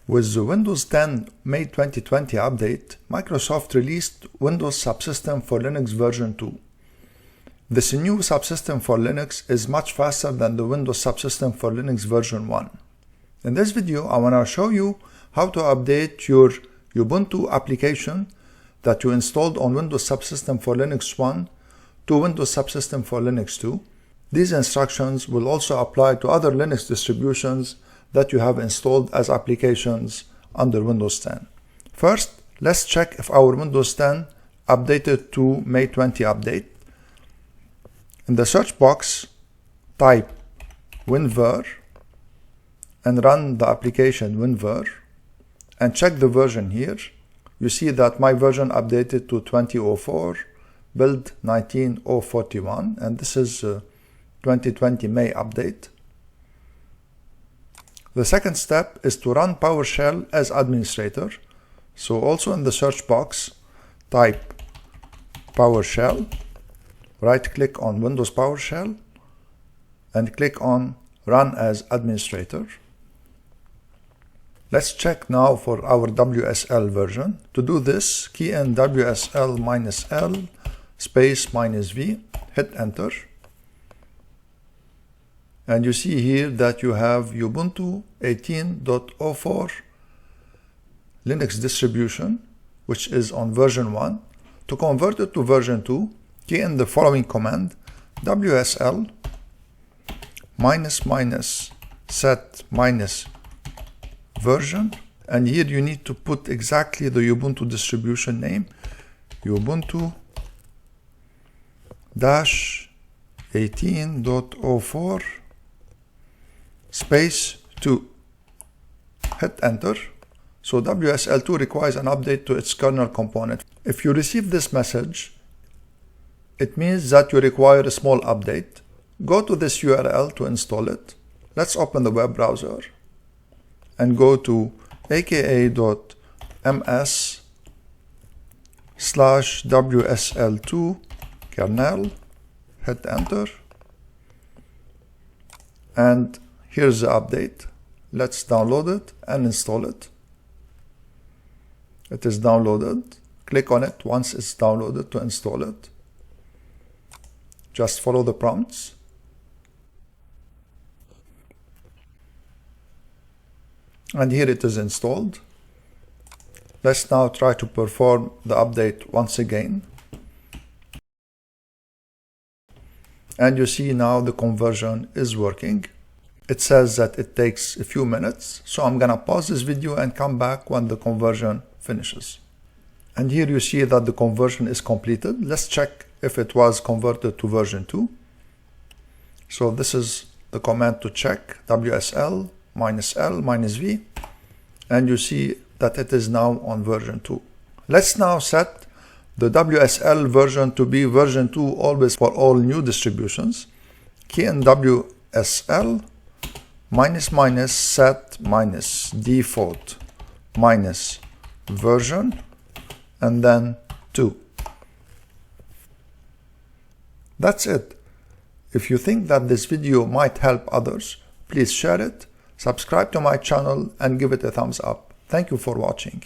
With the Windows 10 May 2020 update, Microsoft released Windows Subsystem for Linux version 2. This new subsystem for Linux is much faster than the Windows Subsystem for Linux version 1. In this video, I want to show you how to update your Ubuntu application that you installed on Windows Subsystem for Linux 1 to Windows Subsystem for Linux 2. These instructions will also apply to other Linux distributions that you have installed as applications under Windows 10. First, let's check if our Windows 10 updated to May 20 update. In the search box, type winver and run the application winver and check the version here. You see that my version updated to 2004, build 19041, and this is 2020 May update. The second step is to run PowerShell as administrator. So also in the search box, type PowerShell, right-click on Windows PowerShell, and click on Run as Administrator. Let's check now for our WSL version. To do this, key in WSL-L space -V, hit Enter. And you see here that you have Ubuntu 18.04 Linux distribution, which is on version 1. To convert it to version 2, key in the following command, WSL --set -version, and here you need to put exactly the Ubuntu distribution name, Ubuntu -18.04 space 2. Hit Enter. So WSL2 requires an update to its kernel component. If you receive this message, it means that you require a small update. Go to this URL to install it. Let's open the web browser and go to aka.ms/WSL2 kernel. Hit Enter. And here's the update. Let's download it and install it. It is downloaded. Click on it once it's downloaded to install it. Just follow the prompts. And here it is installed. Let's now try to perform the update once again. And you see now the conversion is working. It says that it takes a few minutes, so I'm gonna pause this video and come back when the conversion finishes. And here you see that the conversion is completed. Let's check if it was converted to version 2. So this is the command to check, WSL -L-V, and you see that it is now on version 2. Let's now set the WSL version to be version 2 always for all new distributions. Key in WSL -set -default -version and then 2. That's it. If you think that this video might help others, please share it, subscribe to my channel and give it a thumbs up. Thank you for watching.